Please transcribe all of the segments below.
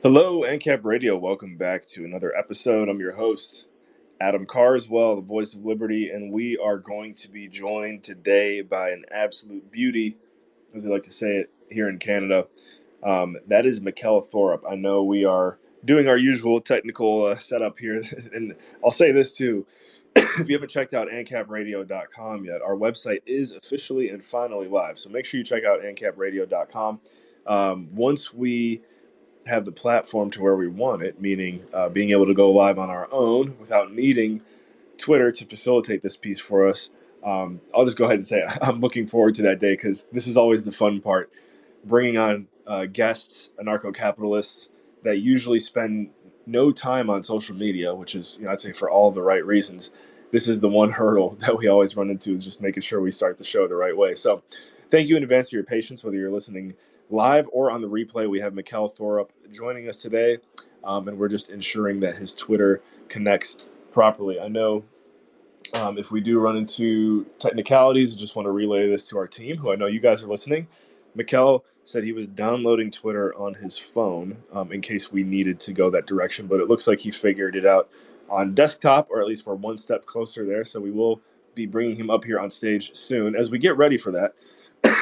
Hello, AnCap Radio. Welcome back to another episode. I'm your host, Adam Carswell, the voice of liberty, and we are going to be joined today by an absolute beauty, as we like to say it here in Canada. That is Mikkel Thorup. I know we are doing our usual technical setup here, and I'll say this too. If you haven't checked out ancapradio.com yet, our website is officially and finally live. So make sure you check out ancapradio.com. Once we have the platform to where we want it, meaning being able to go live on our own without needing Twitter to facilitate this piece for us. I'll just go ahead and say I'm looking forward to that day because this is always the fun part, bringing on guests, anarcho-capitalists that usually spend no time on social media, which is, I'd say for all the right reasons. This is the one hurdle that we always run into, is just making sure we start the show the right way. So thank you in advance for your patience, whether you're listening live or on the replay. We have Mikkel Thorup joining us today, and we're just ensuring that his Twitter connects properly. I know if we do run into technicalities, I just want to relay this to our team, who I know you guys are listening. Mikkel said he was downloading Twitter on his phone in case we needed to go that direction, but it looks like he figured it out on desktop, or at least we're one step closer there. So we will be bringing him up here on stage soon. As we get ready for that,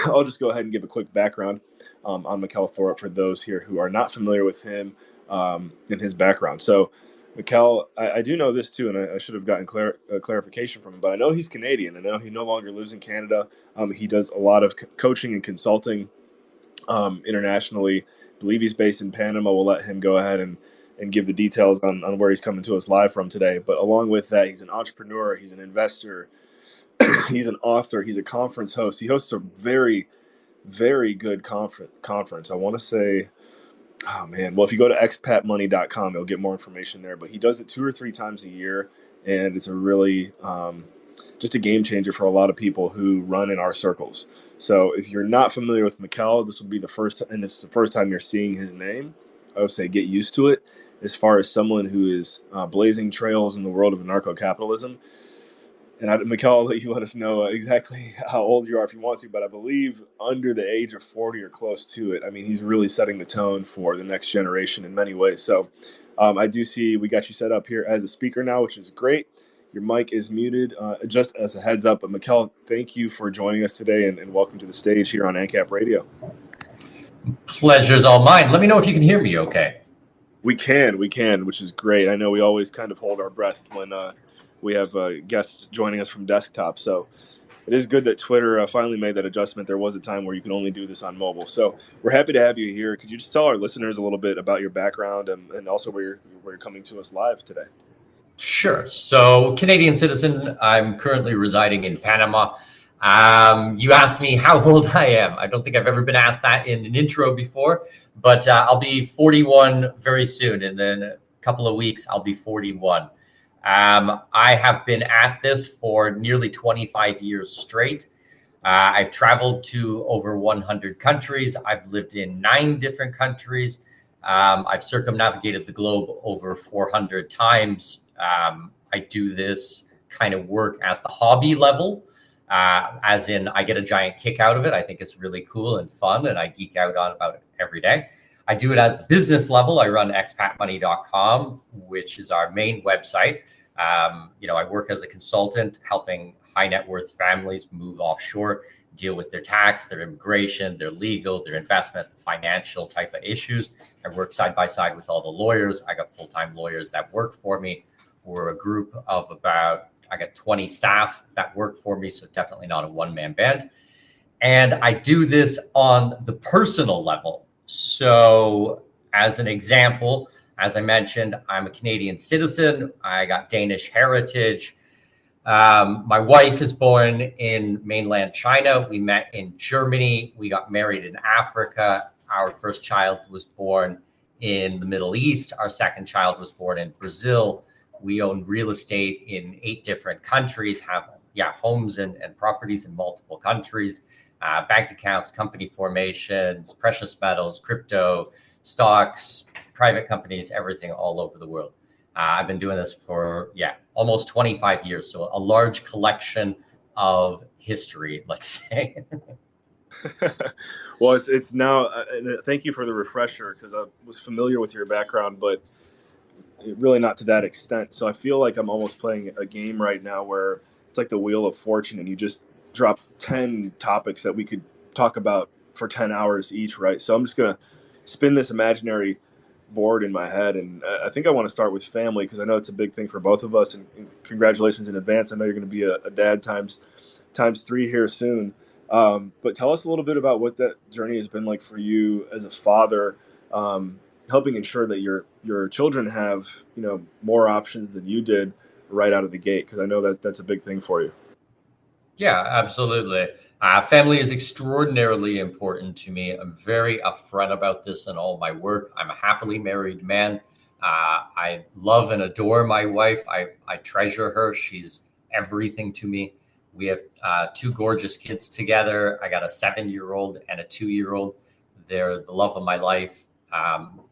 I'll just go ahead and give a quick background on Mikkel Thorup for those here who are not familiar with him and his background. So Mikkel, I do know this too, and I should have gotten clarification from him, but I know he's Canadian. I know he no longer lives in Canada. He does a lot of coaching and consulting internationally. I believe he's based in Panama. We'll let him go ahead and give the details on where he's coming to us live from today. But along with that, he's an entrepreneur, he's an investor, he's an author, he's a conference host. He hosts a very, very good conference. I want to say, oh man, well, if you go to expatmoney.com, you'll get more information there. But he does it 2 or 3 times a year, and it's a really just a game changer for a lot of people who run in our circles. So if you're not familiar with Mikkel, this will be the first, and this is the first time you're seeing his name. I would say get used to it. As far as someone who is blazing trails in the world of anarcho-capitalism. And Mikkel, I'll let you let us know exactly how old you are if you want to, but I believe under the age of 40 or close to it. I mean, he's really setting the tone for the next generation in many ways. So I do see we got you set up here as a speaker now, which is great. Your mic is muted, just as a heads up. But Mikkel, thank you for joining us today, and welcome to the stage here on AnCap Radio. Pleasure's all mine. Let me know if you can hear me okay. We can, which is great. I know we always kind of hold our breath when we have guests joining us from desktop. So it is good that Twitter finally made that adjustment. There was a time where you could only do this on mobile. So we're happy to have you here. Could you just tell our listeners a little bit about your background and also where you're coming to us live today? Sure. So, Canadian citizen. I'm currently residing in Panama. You asked me how old I am. I don't think I've ever been asked that in an intro before, but I'll be 41 very soon. And then a couple of weeks, I'll be 41. I have been at this for nearly 25 years straight. I've traveled to over 100 countries. I've lived in 9 different countries. I've circumnavigated the globe over 400 times. I do this kind of work at the hobby level, as in I get a giant kick out of it. I think it's really cool and fun, and I geek out about it every day. I do it at the business level. I run expatmoney.com, which is our main website. I work as a consultant helping high net worth families move offshore, deal with their tax, their immigration, their legal, their investment, financial type of issues. I work side by side with all the lawyers. I got full-time lawyers that work for me. We're a group of I got 20 staff that work for me, so definitely not a one-man band. And I do this on the personal level. So as an example, as I mentioned, I'm a Canadian citizen. I got Danish heritage. My wife is born in mainland China. We met in Germany. We got married in Africa. Our first child was born in the Middle East. Our second child was born in Brazil. We own real estate in 8 different countries, have homes and properties in multiple countries, bank accounts, company formations, precious metals, crypto, stocks, private companies, everything all over the world. I've been doing this for, almost 25 years. So a large collection of history, let's say. Well, it's now. Thank you for the refresher, because I was familiar with your background, but really not to that extent. So I feel like I'm almost playing a game right now where it's like the Wheel of Fortune, and you just drop 10 topics that we could talk about for 10 hours each, right? So I'm just gonna spin this imaginary board in my head, and I think I want to start with family, because I know it's a big thing for both of us. And congratulations in advance. I know you're going to be a dad times three here soon. But tell us a little bit about what that journey has been like for you as a father, helping ensure that your children have, more options than you did right out of the gate, because I know that that's a big thing for you. Yeah, absolutely. Family is extraordinarily important to me. I'm very upfront about this in all my work. I'm a happily married man. I love and adore my wife. I treasure her. She's everything to me. We have two gorgeous kids together. I got a 7-year-old and a 2-year-old. They're the love of my life.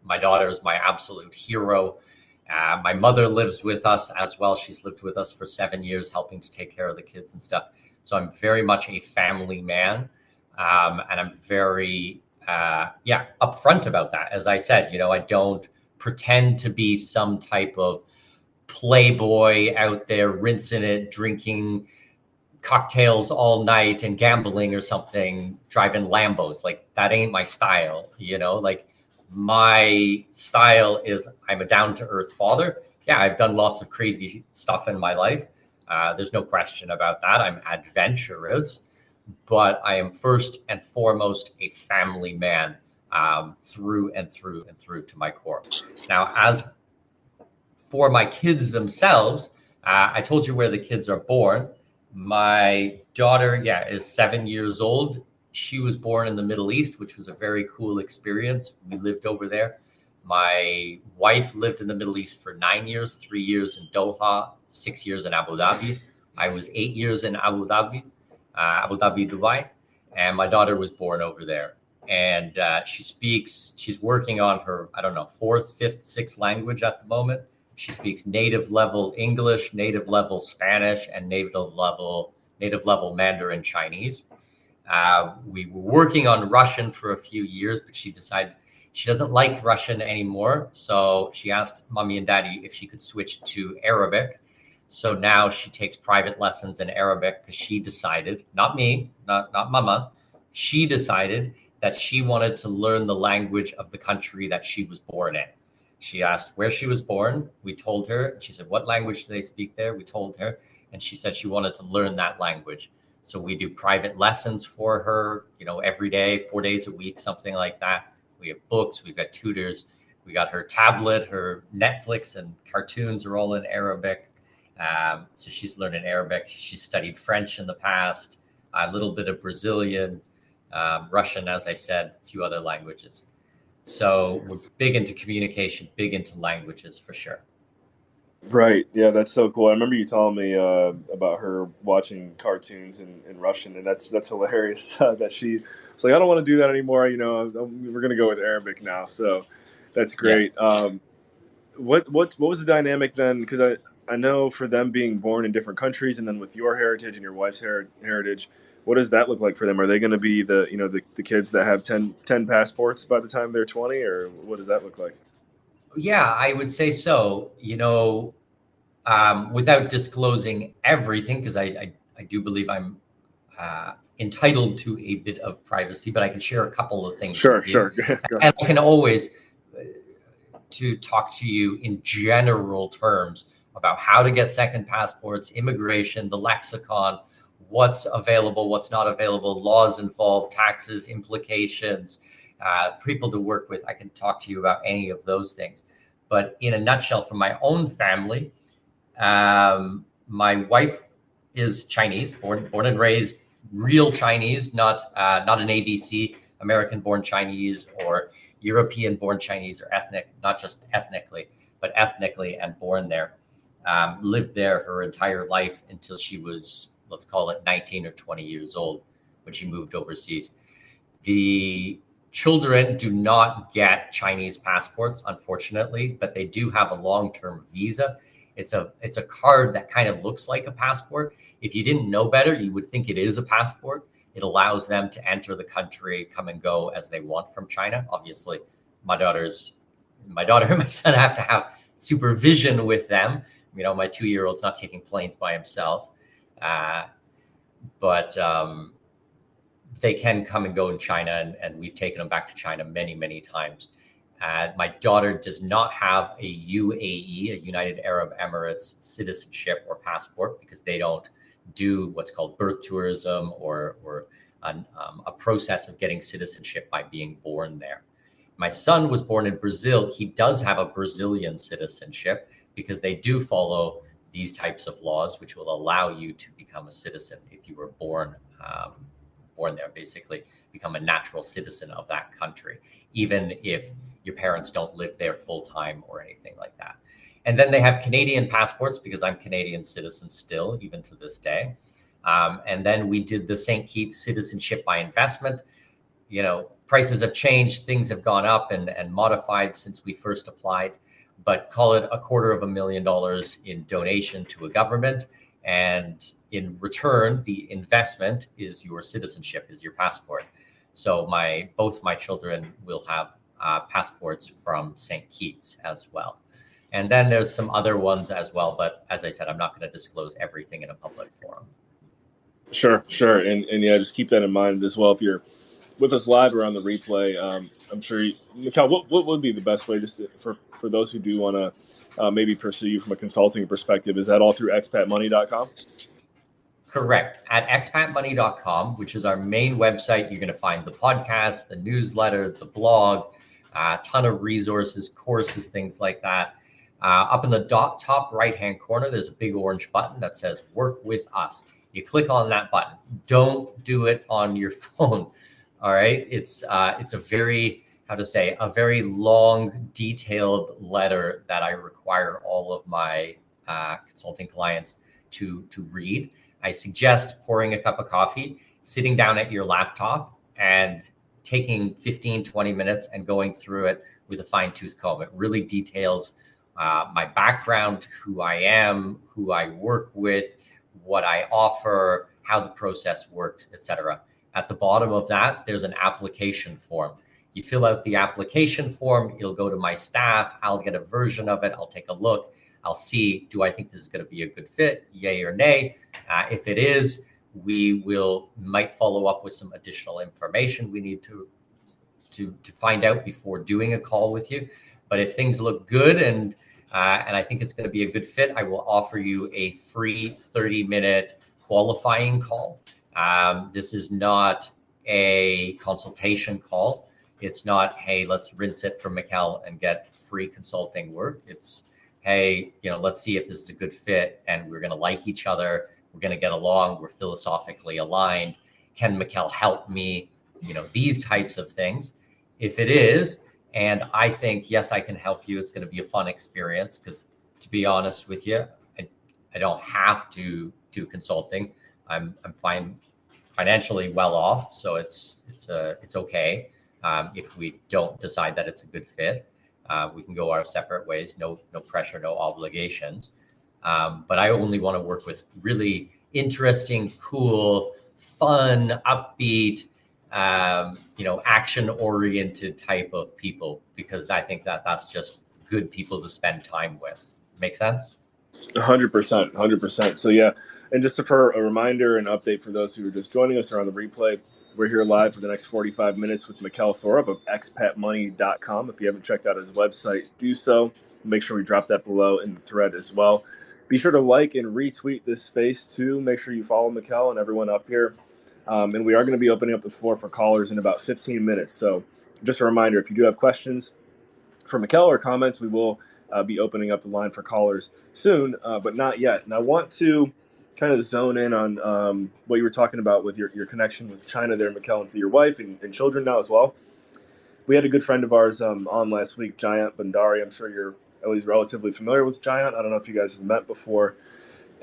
My daughter is my absolute hero. My mother lives with us as well. She's lived with us for 7 years, helping to take care of the kids and stuff. So I'm very much a family man. And I'm very, upfront about that. As I said, I don't pretend to be some type of playboy out there rinsing it, drinking cocktails all night and gambling or something, driving Lambos. Like, that ain't my style, like my style is I'm a down-to-earth father. Yeah, I've done lots of crazy stuff in my life. There's no question about that. I'm adventurous, but I am first and foremost a family man, through and through and through to my core. Now, as for my kids themselves, I told you where the kids are born. My daughter, is 7 years old. She was born in the Middle East, which was a very cool experience. We lived over there. My wife lived in the Middle East for 9 years, 3 years in Doha, 6 years in Abu Dhabi. I was 8 years in Abu Dhabi, Dubai, and my daughter was born over there. And she's working on her, fourth, fifth, sixth language at the moment. She speaks native level English, native level Spanish, and native level Mandarin Chinese. We were working on Russian for a few years, but she decided she doesn't like Russian anymore. So she asked mommy and daddy if she could switch to Arabic. So now she takes private lessons in Arabic, because she decided, not me, not mama, she decided that she wanted to learn the language of the country that she was born in. She asked where she was born. We told her. She said, what language do they speak there? We told her. And she said she wanted to learn that language. So we do private lessons for her, every day, 4 days a week, something like that. We have books. We've got tutors. We got her tablet, her Netflix and cartoons are all in Arabic. So she's learning Arabic. She studied French in the past, a little bit of Brazilian, Russian, as I said, a few other languages. So we're big into communication, big into languages for sure. Right. Yeah, that's so cool. I remember you telling me about her watching cartoons in Russian, and that's hilarious. That she was like, I don't want to do that anymore. We're going to go with Arabic now. So that's great. Yeah. What was the dynamic then? Because I know for them being born in different countries, and then with your heritage and your wife's heritage, what does that look like for them? Are they going to be the kids that have 10 passports by the time they're 20, or what does that look like? Yeah, I would say so. Without disclosing everything, because I do believe I'm entitled to a bit of privacy, but I can share a couple of things. Sure. And I can always to talk to you in general terms about how to get second passports, immigration, the lexicon, what's available, what's not available, laws involved, taxes, implications, people to work with. I can talk to you about any of those things. But in a nutshell, from my own family, my wife is Chinese, born and raised real Chinese, not an ABC, American-born Chinese or European-born Chinese, or ethnic, not just ethnically, but ethnically and born there. Lived there her entire life until she was, let's call it 19 or 20 years old, when she moved overseas. The children do not get Chinese passports, unfortunately, but they do have a long-term visa. It's a card that kind of looks like a passport. If you didn't know better, you would think it is a passport. It allows them to enter the country, come and go as they want from China. Obviously, my daughter and my son have to have supervision with them. My 2-year-old's not taking planes by himself, but they can come and go in China, and we've taken them back to China many, many times. My daughter does not have a UAE, a United Arab Emirates citizenship or passport, because they don't do what's called birth tourism or a process of getting citizenship by being born there. My son was born in Brazil. He does have a Brazilian citizenship because they do follow these types of laws, which will allow you to become a citizen if you were born there, basically become a natural citizen of that country, even if your parents don't live there full time or anything like that. And then they have Canadian passports, because I'm Canadian citizen still, even to this day. And then we did the St. Kitts citizenship by investment. Prices have changed, things have gone up and modified since we first applied, but call it $250,000 in donation to a government. And in return, the investment is your citizenship, is your passport. So both my children will have passports from St. Kitts as well. And then there's some other ones as well. But as I said, I'm not going to disclose everything in a public forum. Sure. And yeah, just keep that in mind as well. If you're with us live or on the replay, I'm sure, Mikkel, what would be the best way just for those who do want to maybe pursue you from a consulting perspective? Is that all through expatmoney.com? Correct. At expatmoney.com, which is our main website, you're going to find the podcast, the newsletter, the blog, a ton of resources, courses, things like that. Up in the top right-hand corner, there's a big orange button that says Work with Us. You click on that button. Don't do it on your phone. All right. It's a very, a very long, detailed letter that I require all of my consulting clients to read. I suggest pouring a cup of coffee, sitting down at your laptop and taking 15, 20 minutes and going through it with a fine-tooth comb. It really details my background, who I am, who I work with, what I offer, how the process works, etc. At the bottom of that, there's an application form. You fill out the application form, it'll go to my staff, I'll get a version of it, I'll take a look, I'll see, do I think this is going to be a good fit, yay or nay? If it is, we might follow up with some additional information we need to find out before doing a call with you. But if things look good and I think it's going to be a good fit, I will offer you a free 30-minute qualifying call. This is not a consultation call. It's not, hey, let's rinse it for Mikkel and get free consulting work. It's, hey, let's see if this is a good fit and we're going to like each other. We're going to get along. We're philosophically aligned. Can Mikkel help me? These types of things. If it is, and I think, yes, I can help you, it's going to be a fun experience, because to be honest with you, I don't have to do consulting. I'm fine, financially well off, so it's okay. If we don't decide that it's a good fit, we can go our separate ways. No pressure, no obligations. But I only want to work with really interesting, cool, fun, upbeat, action-oriented type of people, because I think that's just good people to spend time with. Make sense? 100%. So yeah, and just for a reminder and update for those who are just joining us or on the replay, we're here live for the next 45 minutes with Mikkel Thorup of expatmoney.com. If you haven't checked out his website, do so. Make sure we drop that below in the thread as well. Be sure to like and retweet this space too. Make sure you follow Mikkel and everyone up here. And we are going to be opening up the floor for callers in about 15 minutes. So just a reminder, if you do have questions for Mikkel or comments, we will be opening up the line for callers soon, but not yet. And I want to kind of zone in on what you were talking about with your connection with China there, Mikkel, and for your wife and children now as well. We had a good friend of ours on last week, Jayant Bhandari. I'm sure you're at least relatively familiar with Jayant. I don't know if you guys have met before.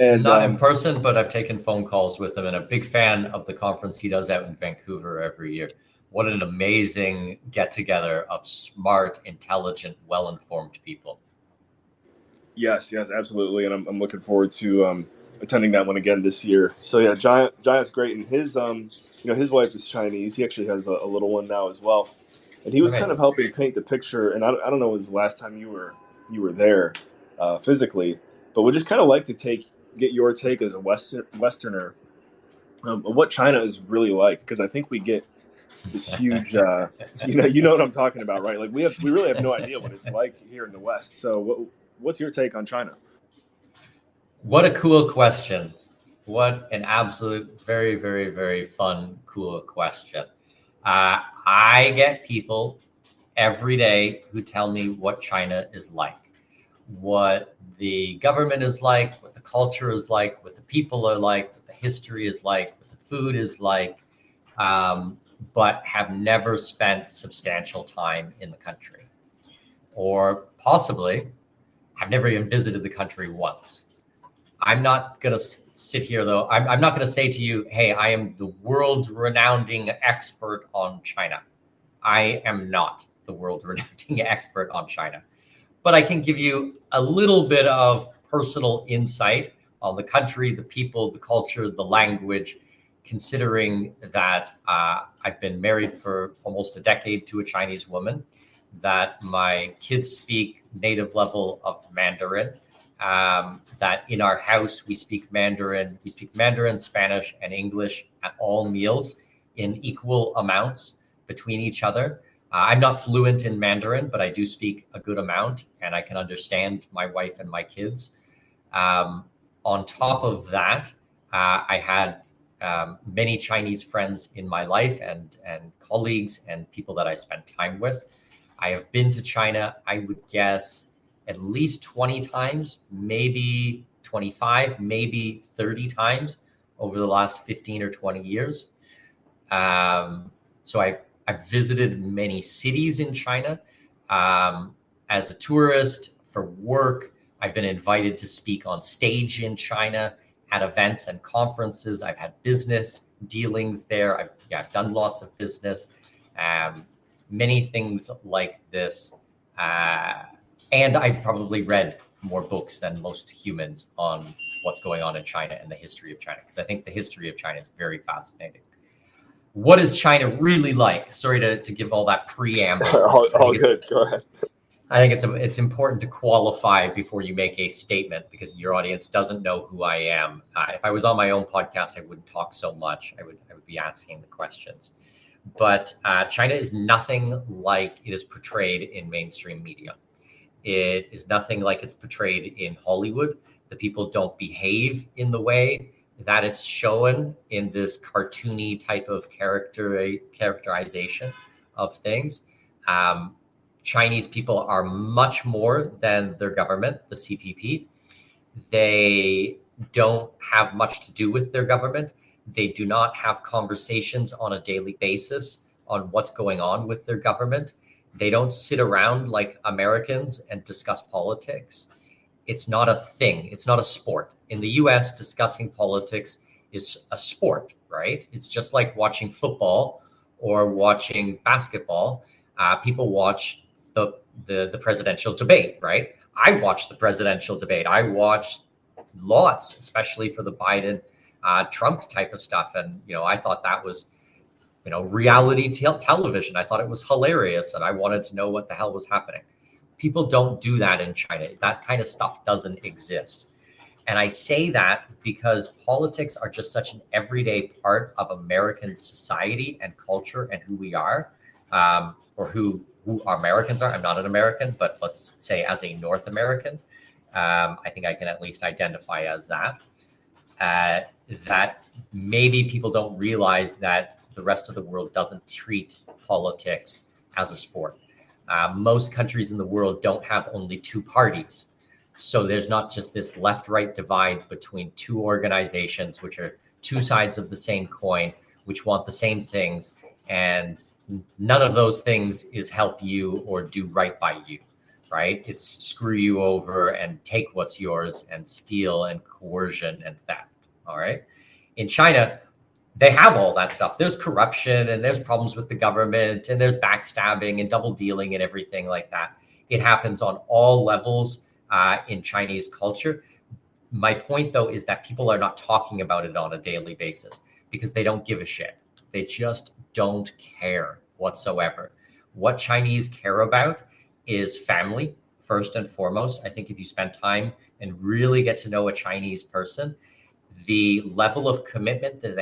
And not in person, but I've taken phone calls with him, and a big fan of the conference he does out in Vancouver every year. What an amazing get-together of smart, intelligent, well-informed people. Yes, absolutely. And I'm looking forward to attending that one again this year. So yeah, Giant's great, and his his wife is Chinese. He actually has a little one now as well, and he was kind of helping paint the picture. And I don't know, it was the last time you were there physically, but would just kind of like to get your take as a Westerner of what China is really like, because I think we get this huge, you know what I'm talking about, right? Like we really have no idea what it's like here in the West. So what's your take on China? What a cool question. What an absolute, very, very, very fun, cool question. I get people every day who tell me what China is like, what the government is like, what the culture is like, what the people are like, what the history is like, what the food is like, but have never spent substantial time in the country, or possibly have never even visited the country once. I'm not going to sit here, though. I'm not going to say to you, hey, I am the world-renowned expert on China. I am not the world-renowned expert on China. But I can give you a little bit of personal insight on the country, the people, the culture, the language, considering that I've been married for almost a decade to a Chinese woman, that my kids speak native level of Mandarin, that in our house we speak Mandarin, Spanish, and English at all meals in equal amounts between each other. I'm not fluent in Mandarin, but I do speak a good amount, and I can understand my wife and my kids. On top of that, I had many Chinese friends in my life, and colleagues and people that I spent time with. I have been to China, I would guess, at least 20 times, maybe 25, maybe 30 times over the last 15 or 20 years. So I've visited many cities in China as a tourist, for work. I've been invited to speak on stage in China at events and conferences. I've had business dealings there. I've done lots of business, many things like this. And I've probably read more books than most humans on what's going on in China and the history of China, because I think the history of China is very fascinating. What is China really like? Sorry to give all that preamble. all good. Go ahead. I think it's important to qualify before you make a statement, because your audience doesn't know who I am. If I was on my own podcast, I wouldn't talk so much. I would be asking the questions. But China is nothing like it is portrayed in mainstream media. It is nothing like it's portrayed in Hollywood. The people don't behave in the way that it's shown in this cartoony type of characterization of things. Chinese people are much more than their government, the CPP. They don't have much to do with their government. They do not have conversations on a daily basis on what's going on with their government. They don't sit around like Americans and discuss politics. It's not a thing. It's not a sport. In the US, discussing politics is a sport, right? It's just like watching football or watching basketball. People watch the presidential debate, right? I watched the presidential debate. I watched lots, especially for the Biden Trump type of stuff. And, I thought that was, reality television. I thought it was hilarious, and I wanted to know what the hell was happening. People don't do that in China. That kind of stuff doesn't exist. And I say that because politics are just such an everyday part of American society and culture and who we are, or who our Americans are. I'm not an American, but let's say as a North American, I think I can at least identify as that. That maybe people don't realize that the rest of the world doesn't treat politics as a sport. Most countries in the world don't have only two parties. So there's not just this left-right divide between two organizations, which are two sides of the same coin, which want the same things. And none of those things is help you or do right by you, right? It's screw you over and take what's yours and steal and coercion and theft, all right? In China, they have all that stuff. There's corruption and there's problems with the government and there's backstabbing and double dealing and everything like that. It happens on all levels in Chinese culture. My point, though, is that people are not talking about it on a daily basis because they don't give a shit. They just don't care whatsoever. What Chinese care about is family, first and foremost. I think if you spend time and really get to know a Chinese person, the level of commitment that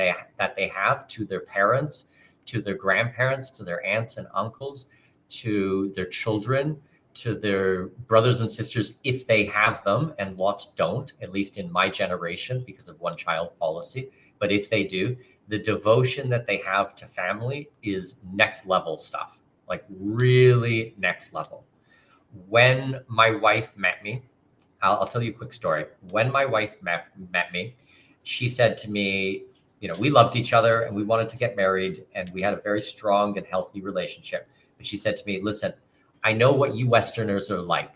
they have to their parents, to their grandparents, to their aunts and uncles, to their children, to their brothers and sisters, if they have them, and lots don't, at least in my generation because of one child policy. But if they do, the devotion that they have to family is next level stuff, like really next level. When my wife met me, I'll tell you a quick story. When my wife met me, she said to me, we loved each other and we wanted to get married and we had a very strong and healthy relationship. But she said to me, listen, I know what you Westerners are like.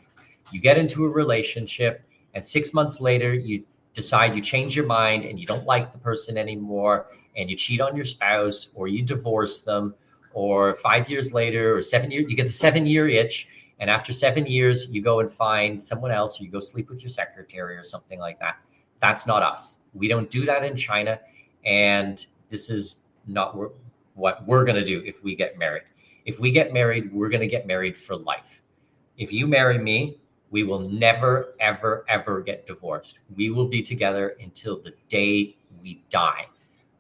You get into a relationship and 6 months later, you decide you change your mind and you don't like the person anymore and you cheat on your spouse or you divorce them, or 5 years later or 7 years, you get the 7-year itch. And after 7 years, you go and find someone else, or you go sleep with your secretary or something like that. That's not us. We don't do that in China. And this is not what we're going to do if we get married. If we get married, we're going to get married for life. If you marry me, we will never, ever, ever get divorced. We will be together until the day we die.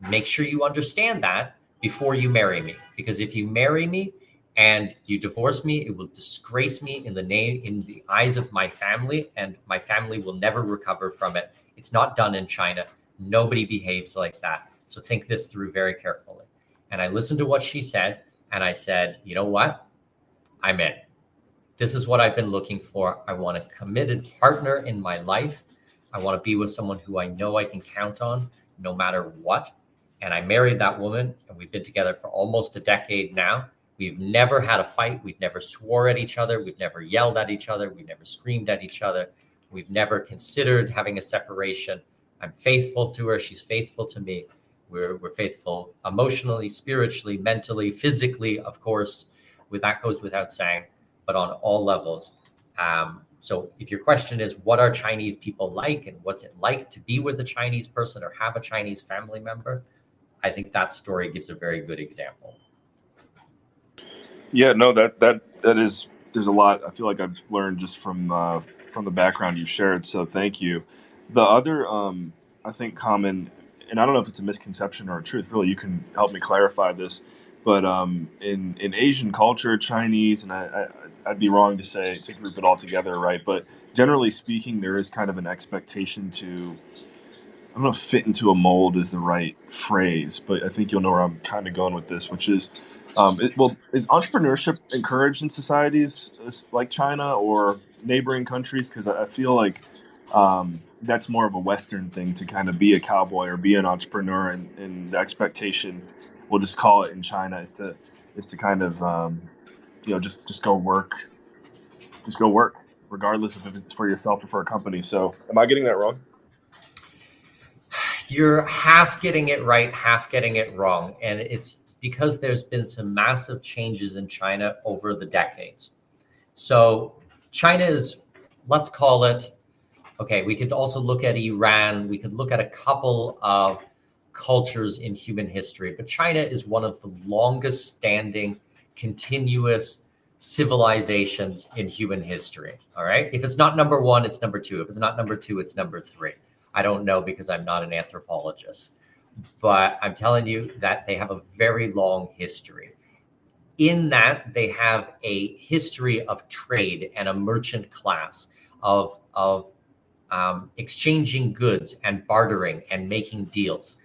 Make sure you understand that before you marry me, because if you marry me and you divorce me, it will disgrace me in the eyes of my family, and my family will never recover from it. It's not done in China. Nobody behaves like that. So think this through very carefully. And I listened to what she said, and I said, you know what? I'm in. This is what I've been looking for. I want a committed partner in my life. I want to be with someone who I know I can count on no matter what. And I married that woman, and we've been together for almost a decade now. We've never had a fight. We've never swore at each other. We've never yelled at each other. We've never screamed at each other. We've never considered having a separation. I'm faithful to her. She's faithful to me. We're faithful emotionally, spiritually, mentally, physically, of course. That goes without saying, but on all levels. So if your question is, what are Chinese people like and what's it like to be with a Chinese person or have a Chinese family member? I think that story gives a very good example. Yeah, no, that is, there's a lot I feel like I've learned just from the background you've shared. So thank you. The other, I think, common, and I don't know if it's a misconception or a truth, really, you can help me clarify this, but in Asian culture, Chinese, and I'd be wrong to group it all together, right? But generally speaking, there is kind of an expectation to, I don't know if fit into a mold is the right phrase, but I think you'll know where I'm kind of going with this, which is, is entrepreneurship encouraged in societies like China or neighboring countries? Because I feel like that's more of a Western thing to kind of be a cowboy or be an entrepreneur, and the expectation, we'll just call it in China, is to kind of just go work, regardless of if it's for yourself or for a company. So, am I getting that wrong? You're half getting it right, half getting it wrong, and it's because there's been some massive changes in China over the decades. So China is, let's call it, okay, we could also look at Iran. We could look at a couple of cultures in human history, but China is one of the longest standing, continuous civilizations in human history. All right. If it's not number one, it's number two. If it's not number two, it's number three. I don't know because I'm not an anthropologist, but I'm telling you that they have a very long history. In that, they have a history of trade and a merchant class of exchanging goods and bartering and making deals.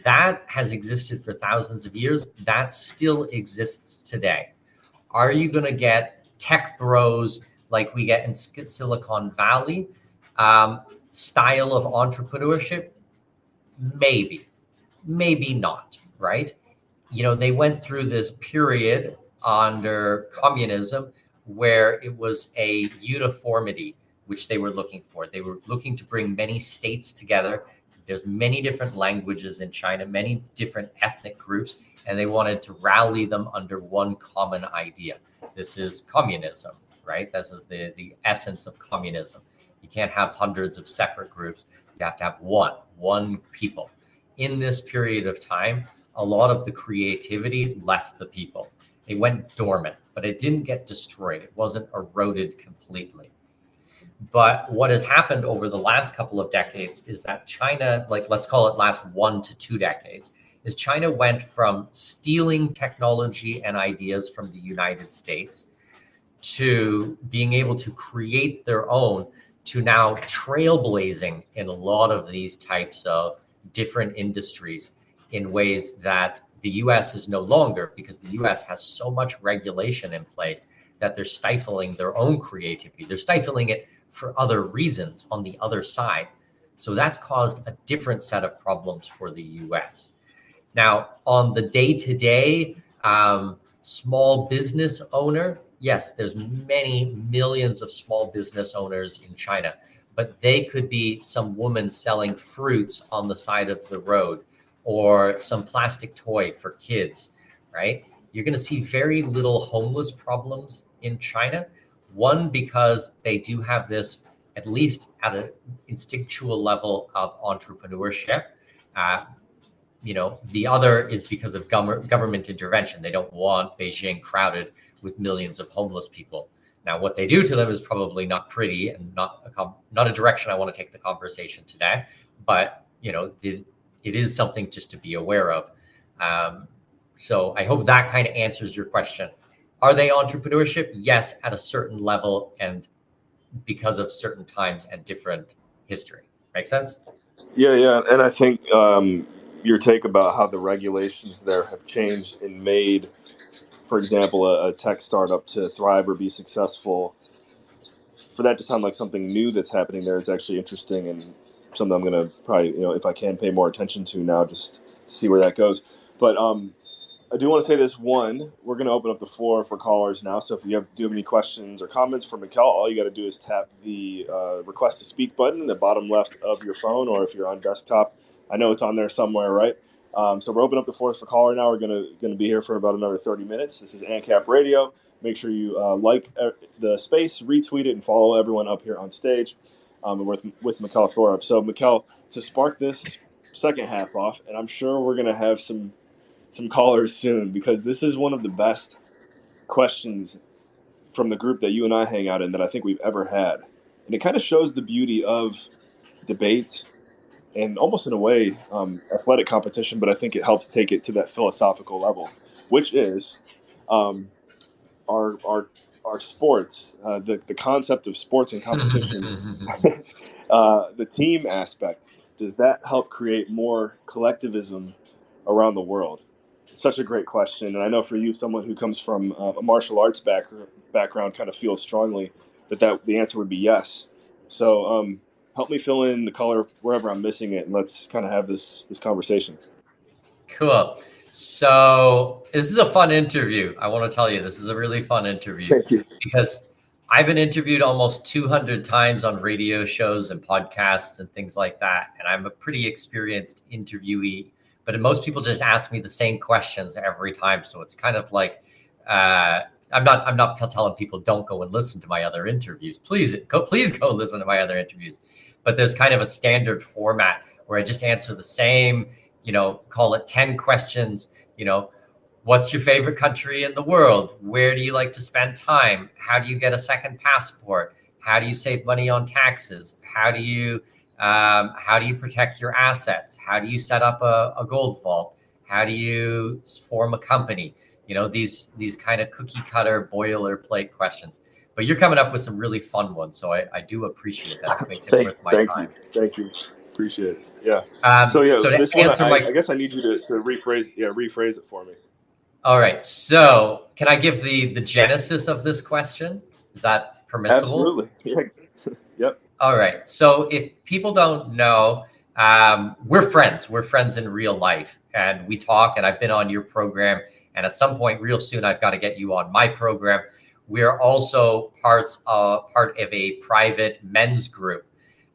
That has existed for thousands of years. That still exists today. Are you going to get tech bros like we get in Silicon Valley style of entrepreneurship? Maybe, maybe not, right? They went through this period under communism where it was a uniformity which they were looking for. They were looking to bring many states together. There's many different languages in China, many different ethnic groups, and they wanted to rally them under one common idea. This is communism, right? This is the essence of communism. You can't have hundreds of separate groups. You have to have one people. In this period of time, a lot of the creativity left the people. It went dormant, but it didn't get destroyed. It wasn't eroded completely. But what has happened over the last couple of decades is that China, like let's call it last 1 to 2 decades, is China went from stealing technology and ideas from the United States to being able to create their own, to now trailblazing in a lot of these types of different industries in ways that the US is no longer, because the US has so much regulation in place that they're stifling their own creativity. They're stifling it for other reasons on the other side. So that's caused a different set of problems for the US. Now, on the day-to-day small business owner, yes, there's many millions of small business owners in China, but they could be some woman selling fruits on the side of the road or some plastic toy for kids, right? You're going to see very little homeless problems in China. One, because they do have this, at least at an instinctual level of entrepreneurship. The other is because of government intervention. They don't want Beijing crowded with millions of homeless people. Now, what they do to them is probably not pretty and not a direction I want to take the conversation today. But it is something just to be aware of. So I hope that kind of answers your question. Are they entrepreneurship? Yes, at a certain level and because of certain times and different history. Make sense? Yeah. And I think your take about how the regulations there have changed and made, for example, a tech startup to thrive or be successful, for that to sound like something new that's happening there is actually interesting and something I'm going to probably, if I can, pay more attention to now, just to see where that goes. But I do want to say this. One, we're going to open up the floor for callers now. So if you do have any questions or comments for Mikkel, all you got to do is tap the request to speak button in the bottom left of your phone, or if you're on desktop, I know it's on there somewhere, right? So we're opening up the floor for caller now. We're going to be here for about another 30 minutes. This is AnCap Radio. Make sure you like the space, retweet it, and follow everyone up here on stage with Mikkel Thorup. So Mikkel, to spark this second half off, and I'm sure we're going to have some callers soon, because this is one of the best questions from the group that you and I hang out in that I think we've ever had. And it kind of shows the beauty of debate and almost in a way athletic competition, but I think it helps take it to that philosophical level, which is our sports, the concept of sports and competition, the team aspect. Does that help create more collectivism around the world? Such a great question. And I know for you, someone who comes from a martial arts background kind of feels strongly that the answer would be yes. So help me fill in the color wherever I'm missing it, and let's kind of have this conversation. Cool. So this is a fun interview. I want to tell you, this is a really fun interview. Thank you. Because I've been interviewed almost 200 times on radio shows and podcasts and things like that. And I'm a pretty experienced interviewee. But most people just ask me the same questions every time. So it's kind of like, I'm not telling people don't go and listen to my other interviews. Please go listen to my other interviews. But there's kind of a standard format where I just answer the same, call it 10 questions. What's your favorite country in the world? Where do you like to spend time? How do you get a second passport? How do you save money on taxes? How do you protect your assets? How do you set up a gold vault? How do you form a company? These kind of cookie cutter boilerplate questions. But you're coming up with some really fun ones, so I do appreciate that. It makes it worth my time. Thank you. Appreciate it. Yeah. So this one, I guess I need you to rephrase it for me. All right. So can I give the genesis of this question? Is that permissible? Absolutely. Yeah. Yep. All right. So if people don't know, we're friends. We're friends in real life, and we talk. And I've been on your program, and at some point, real soon, I've got to get you on my program. We're also part of a private men's group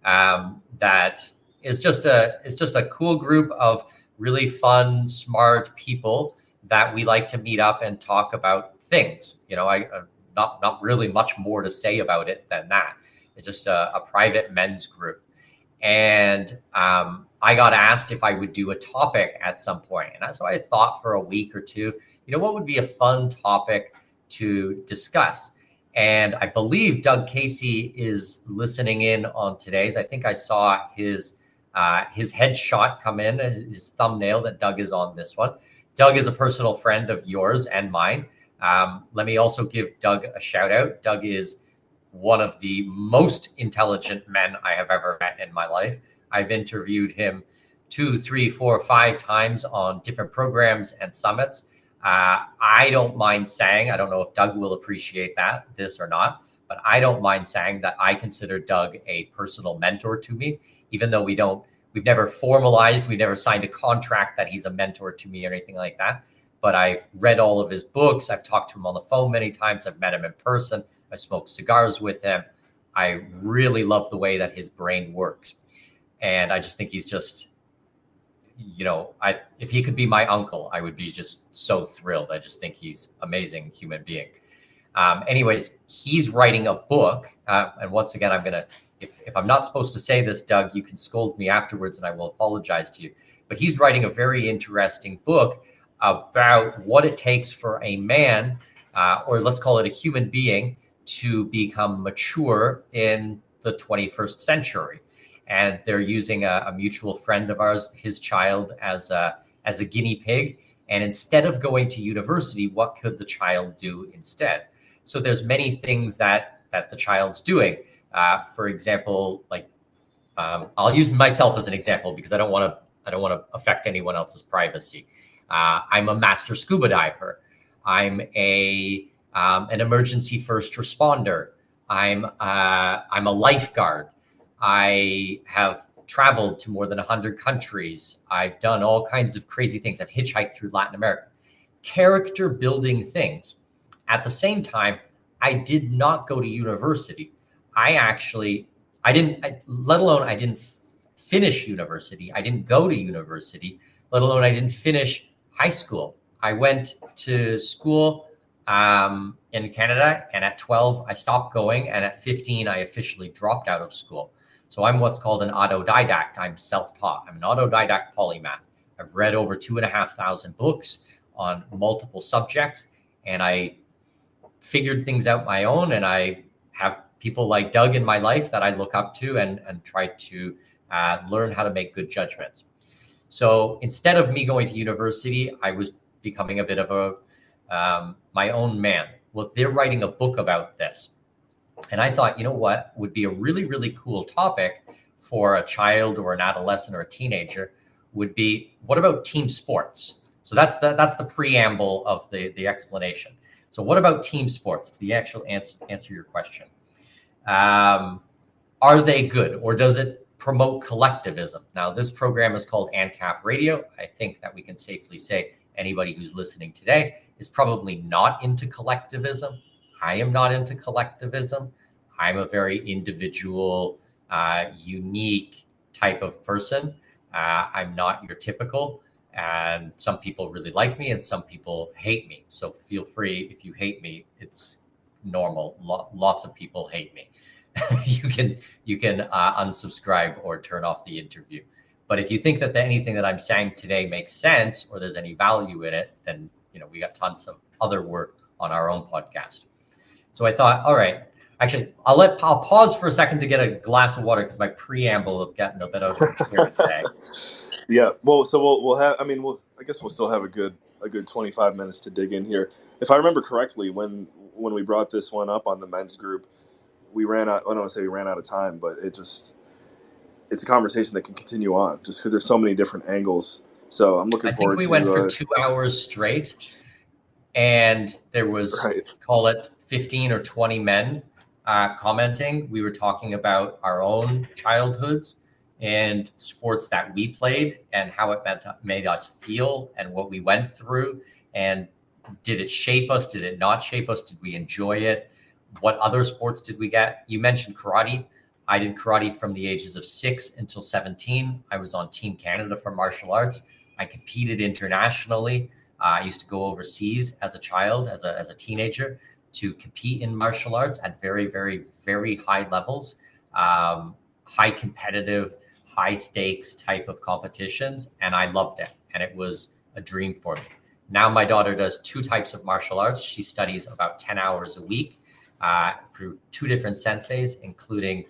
that is just a cool group of really fun, smart people that we like to meet up and talk about things. I not really much more to say about it than that. It's just a private men's group. And I got asked if I would do a topic at some point. And so I thought for a week or two, what would be a fun topic to discuss? And I believe Doug Casey is listening in on today's. I think I saw his headshot come in, his thumbnail that Doug is on this one. Doug is a personal friend of yours and mine. Let me also give Doug a shout out. Doug is one of the most intelligent men I have ever met in my life. I've interviewed him 2, 3, 4, 5 times on different programs and summits. I don't mind saying, I don't know if Doug will appreciate this or not, but I don't mind saying that I consider Doug a personal mentor to me, even though we've never formalized, we've never signed a contract that he's a mentor to me or anything like that. But I've read all of his books. I've talked to him on the phone many times. I've met him in person. I smoked cigars with him. I really love the way that his brain works. And I just think he's just, if he could be my uncle, I would be just so thrilled. I just think he's an amazing human being. Anyways, he's writing a book. And once again, I'm going to, if I'm not supposed to say this, Doug, you can scold me afterwards and I will apologize to you. But he's writing a very interesting book about what it takes for a man, or let's call it a human being, to become mature in the 21st century. And they're using a mutual friend of ours, his child, as a guinea pig. And instead of going to university, what could the child do instead? So there's many things that the child's doing. For example, I'll use myself as an example because I don't want to affect anyone else's privacy. I'm a master scuba diver. I'm an emergency first responder. I'm a lifeguard. I have traveled to more than 100 countries. I've done all kinds of crazy things. I've hitchhiked through Latin America. Character building things. At the same time, I did not go to university. I didn't finish university. I didn't go to university, let alone I didn't finish high school. I went to school in Canada, and at 12, I stopped going. And at 15, I officially dropped out of school. So I'm what's called an autodidact. I'm self-taught. I'm an autodidact polymath. I've read over 2,500 books on multiple subjects, and I figured things out my own. And I have people like Doug in my life that I look up to and try to learn how to make good judgments. So instead of me going to university, I was becoming a bit of my own man. Well, they're writing a book about this. And I thought, what would be a really, really cool topic for a child or an adolescent or a teenager would be, what about team sports? So that's the preamble of the explanation. So what about team sports? The actual answer your question. Are they good, or does it promote collectivism? Now, this program is called AnCap Radio. I think that we can safely say anybody who's listening today is probably not into collectivism. I am not into collectivism. I'm a very individual, unique type of person. I'm not your typical, and some people really like me and some people hate me. So feel free, if you hate me, it's normal. Lots of people hate me. You can unsubscribe or turn off the interview. But if you think that anything that I'm saying today makes sense or there's any value in it, then we got tons of other work on our own podcast. So I thought, all right, actually, I'll pause for a second to get a glass of water because my preamble of getting a bit out of control today. Yeah, well, so we'll have. I mean, I guess we'll still have a good 25 minutes to dig in here. If I remember correctly, when we brought this one up on the men's group, we ran out. I don't want to say we ran out of time, but it's a conversation that can continue on just because there's so many different angles. So I'm looking forward to. I think we went for 2 hours straight, and there was call it 15 or 20 men commenting. We were talking about our own childhoods and sports that we played and how it made us feel and what we went through. And did it shape us? Did it not shape us? Did we enjoy it? What other sports did we get? You mentioned karate. I did karate from the ages of 6 until 17. I was on Team Canada for martial arts. I competed internationally. I used to go overseas as a child, as a teenager, to compete in martial arts at very, very, very high levels, high competitive high stakes type of competitions, and I loved it. And it was a dream for me. Now my daughter does 2 types of martial arts. She studies about 10 hours a week through 2 different senseis, including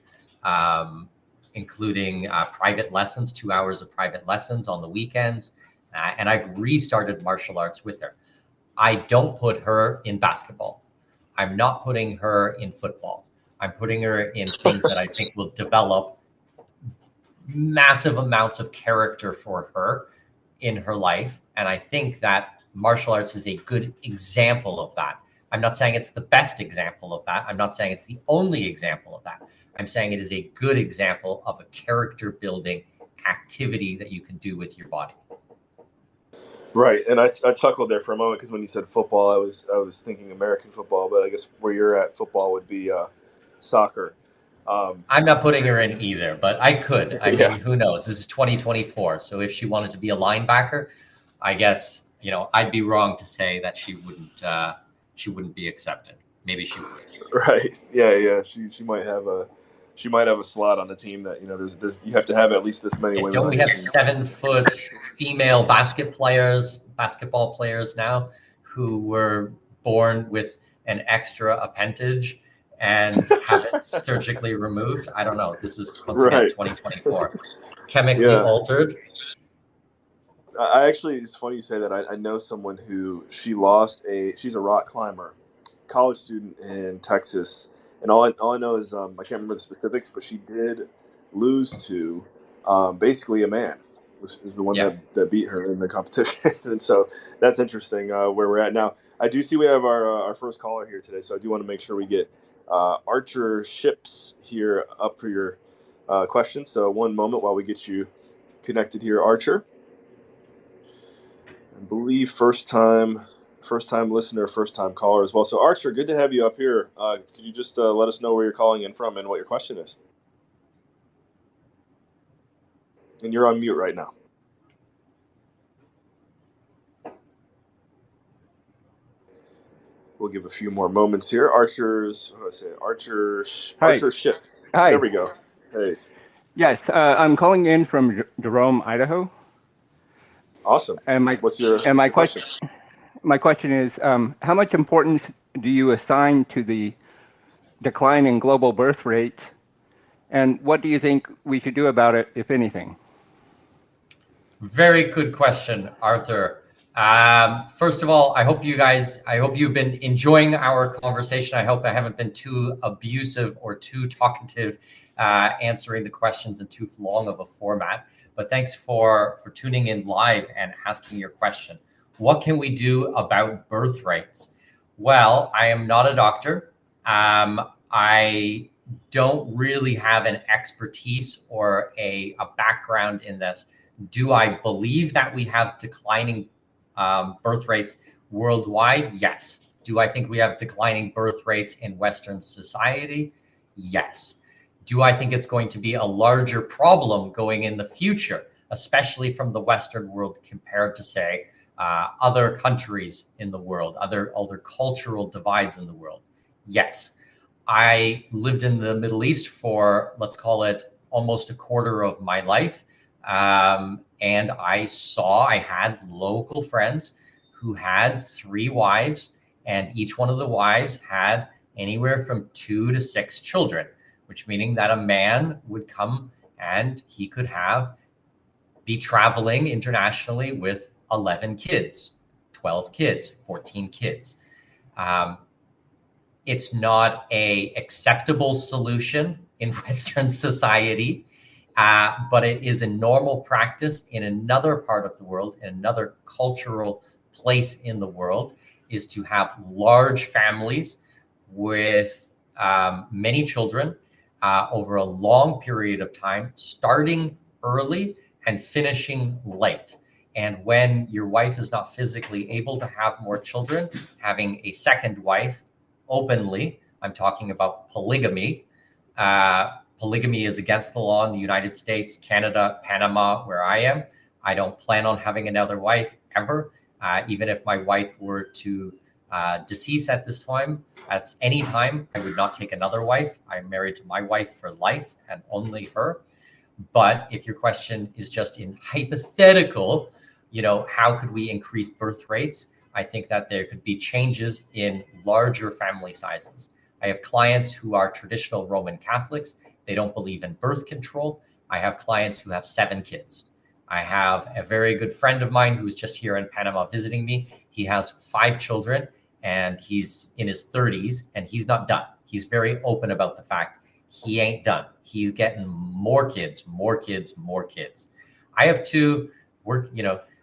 private lessons, 2 hours of private lessons on the weekends. And I've restarted martial arts with her. I don't put her in basketball. I'm not putting her in football. I'm putting her in things that I think will develop massive amounts of character for her in her life. And I think that martial arts is a good example of that. I'm not saying it's the best example of that. I'm not saying it's the only example of that. I'm saying it is a good example of a character building activity that you can do with your body. Right, and I chuckled there for a moment because when you said football, I was thinking American football, but I guess where you're at, football would be soccer. I'm not putting her in either, but I could. I Yeah. mean, who knows? This is 2024, so if she wanted to be a linebacker, I guess I'd be wrong to say that she wouldn't be accepted. Maybe she would. Right. Yeah. She might have a slot on the team that there's you have to have at least this many women. Don't we have 7-foot female basketball players now who were born with an extra appendage and have it surgically removed? I don't know. This is once again 2024, chemically altered. I actually, it's funny you say that. I know someone who she's a rock climber, college student in Texas, and all I know is I can't remember the specifics, but she did lose to basically a man was the one that beat her in the competition. And so that's interesting where we're at now. I do see we have our first caller here today, so I do want to make sure we get Archer Ships here up for your question. So one moment while we get you connected here, Archer. I believe first time listener, first time caller as well. So Archer, good to have you up here. Could you just let us know where you're calling in from and what your question is? And you're on mute right now. We'll give a few more moments here. Archer Ships. Hi. There we go. Hey. Yes, I'm calling in from Jerome, Idaho. Awesome. And what's your question? My question is, how much importance do you assign to the decline in global birth rates, and what do you think we should do about it, if anything? Very good question, Arthur. First of all, I hope you've been enjoying our conversation. I hope I haven't been too abusive or too talkative answering the questions in too long of a format. But thanks for tuning in live and asking your question. What can we do about birth rates? Well, I am not a doctor. I don't really have an expertise or a background in this. Do I believe that we have declining birth rates worldwide? Yes. Do I think we have declining birth rates in Western society? Yes. Do I think it's going to be a larger problem going in the future, especially from the Western world compared to, say, other countries in the world, other cultural divides in the world? Yes. I lived in the Middle East for, let's call it, almost a quarter of my life. And I had local friends who had 3 wives, and each one of the wives had anywhere from 2 to 6 children, which meaning that a man would come and he could be traveling internationally with 11 kids, 12 kids, 14 kids. It's not an acceptable solution in Western society. But it is a normal practice in another part of the world, in another cultural place in the world, is to have large families with many children over a long period of time, starting early and finishing late. And when your wife is not physically able to have more children, having a second wife openly, I'm talking about polygamy. Polygamy is against the law in the United States, Canada, Panama, where I am. I don't plan on having another wife ever. Even if my wife were to decease at this time, at any time, I would not take another wife. I'm married to my wife for life and only her. But if your question is just in hypothetical, how could we increase birth rates? I think that there could be changes in larger family sizes. I have clients who are traditional Roman Catholics. They don't believe in birth control. I have clients who have 7 kids. I have a very good friend of mine who is just here in Panama visiting me. He has 5 children and he's in his 30s and he's not done. He's very open about the fact he ain't done. He's getting more kids, more kids, more kids. I have 2,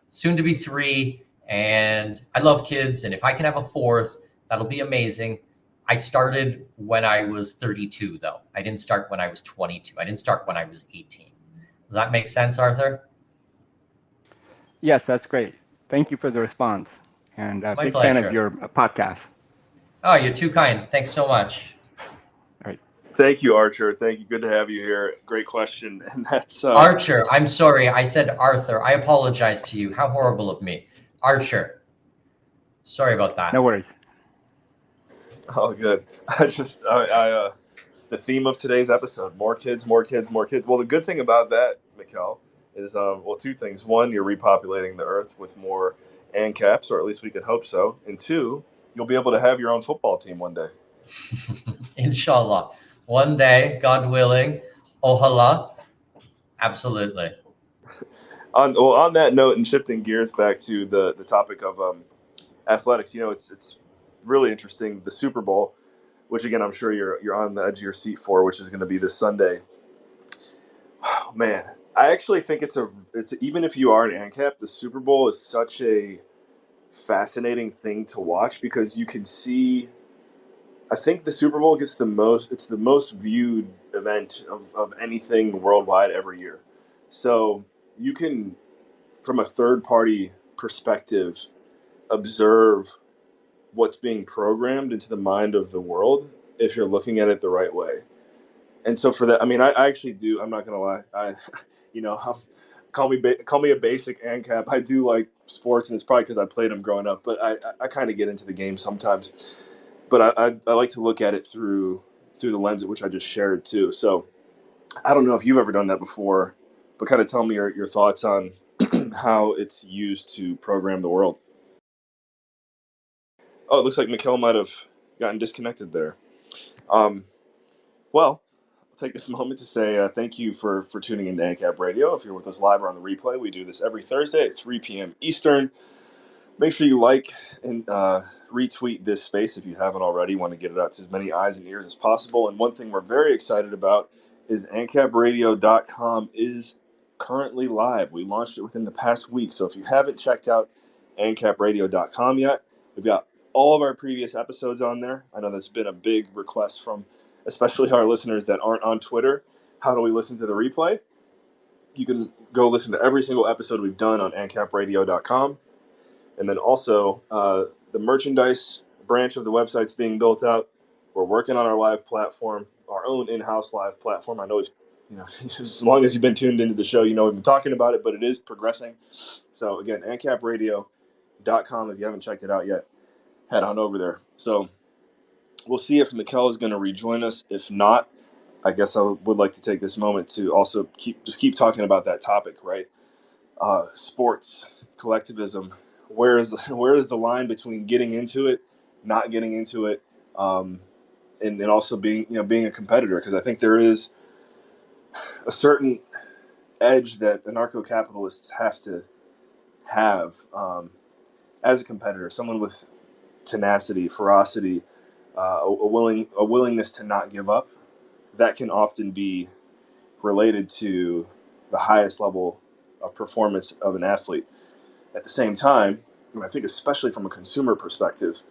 soon to be 3, and I love kids. And if I can have a 4th, that'll be amazing. I started when I was 32, though. I didn't start when I was 22. I didn't start when I was 18. Does that make sense, Arthur? Yes, that's great. Thank you for the response. And a My big fan of pleasure. your podcast. Oh, you're too kind. Thanks so much. All right. Thank you, Archer. Thank you. Good to have you here. Great question. And that's Archer. I'm sorry. I said Arthur. I apologize to you. How horrible of me. Archer. Sorry about that. No worries. Oh, good. The theme of today's episode: more kids, more kids, more kids. Well, the good thing about that, Mikkel, is 2 things. 1, you're repopulating the earth with more AnCaps, or at least we can hope so. And 2, you'll be able to have your own football team one day. Inshallah. One day, God willing. Ohala. Absolutely. On that note, and shifting gears back to the topic of athletics, it's really interesting. The Super Bowl, which again I'm sure you're on the edge of your seat for, which is going to be this Sunday. Oh, man, I actually think it's even if you are an AnCap, the Super Bowl is such a fascinating thing to watch because you can see. I think the Super Bowl gets it's the most viewed event of anything worldwide every year. So you can, from a third party perspective, observe what's being programmed into the mind of the world if you're looking at it the right way. And so for that, I mean, I actually do. I'm not gonna lie. Call me a basic AnCap. I do like sports, and it's probably because I played them growing up. But I kind of get into the game sometimes. But I like to look at it through the lens at which I just shared too. So I don't know if you've ever done that before, but kind of tell me your thoughts on how it's used to program the world. Oh, it looks like Mikkel might have gotten disconnected there. Well, I'll take this moment to say thank you for tuning into AnCap Radio. If you're with us live or on the replay, we do this every Thursday at 3 p.m. Eastern. Make sure you like and retweet this space if you haven't already. Want to get it out to as many eyes and ears as possible. And one thing we're very excited about is AnCapRadio.com is currently live. We launched it within the past week. So if you haven't checked out AnCapRadio.com yet, we've got all of our previous episodes on there. I know that's been a big request from especially our listeners that aren't on Twitter. How do we listen to the replay? You can go listen to every single episode we've done on AnCapRadio.com. And then also the merchandise branch of the website's being built out. We're working on our live platform, our own in-house live platform. I know it's, as long as you've been tuned into the show, we've been talking about it, but it is progressing. So again, AnCapRadio.com. If you haven't checked it out yet, head on over there. So we'll see if Mikkel is going to rejoin us. If not, I guess I would like to take this moment to also keep talking about that topic, right? Sports, collectivism. Where is the line between getting into it, not getting into it, and also being a competitor? Because I think there is a certain edge that anarcho-capitalists have to have as a competitor. Someone with tenacity, ferocity, a willingness to not give up. That can often be related to the highest level of performance of an athlete. At the same time, I think especially from a consumer perspective,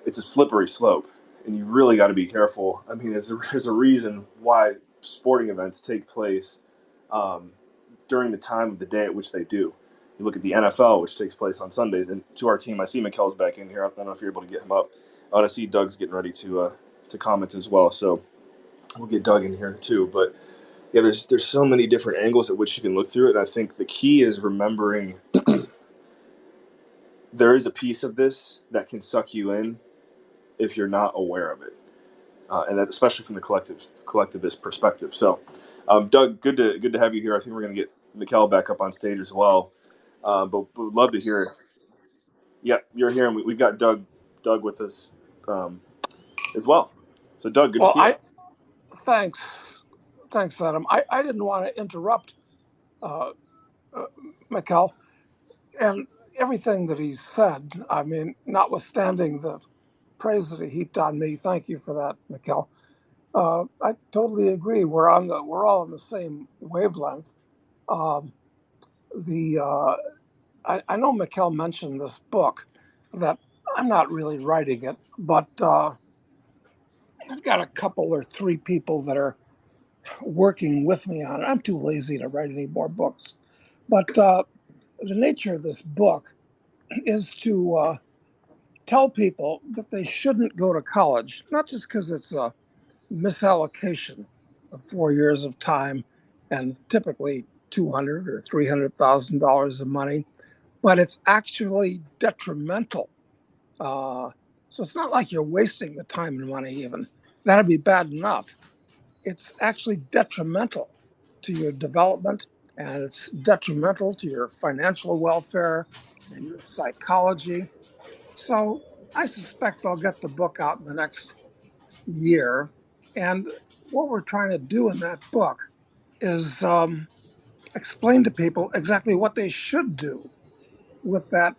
it's a slippery slope, and you really got to be careful. I mean, there's a reason why sporting events take place during the time of the day at which they do. You look at the NFL, which takes place on Sundays, and to our team, I see Mikkel's back in here. I don't know if you're able to get him up. I see Doug's getting ready to comment as well, so we'll get Doug in here too. But yeah, there's so many different angles at which you can look through it, and I think the key is remembering there is a piece of this that can suck you in if you're not aware of it. and that especially from the collectivist perspective. So, Doug, good to have you here. I think we're going to get Mikkel back up on stage as well, but we'd love to hear. Yeah, you're here, and we've got Doug with us as well. So, Doug, good to Well, see you. thanks, Adam. I didn't want to interrupt Mikkel and everything that he said. I mean, notwithstanding the praise that he heaped on me, thank you for that, Mikkel. I totally agree. We're all on the same wavelength. Um, I know Mikkel mentioned this book that I'm not really writing it, but I've got a couple or three people that are working with me on it. I'm too lazy to write any more books. But the nature of this book is to tell people that they shouldn't go to college, not just because it's a misallocation of 4 years of time and typically $200,000 or $300,000 of money, but it's actually detrimental. So it's not like you're wasting the time and money even. That'd be bad enough. It's actually detrimental to your development, and it's detrimental to your financial welfare and your psychology. So I suspect I'll get the book out in the next year. And what we're trying to do in that book is explain to people exactly what they should do with that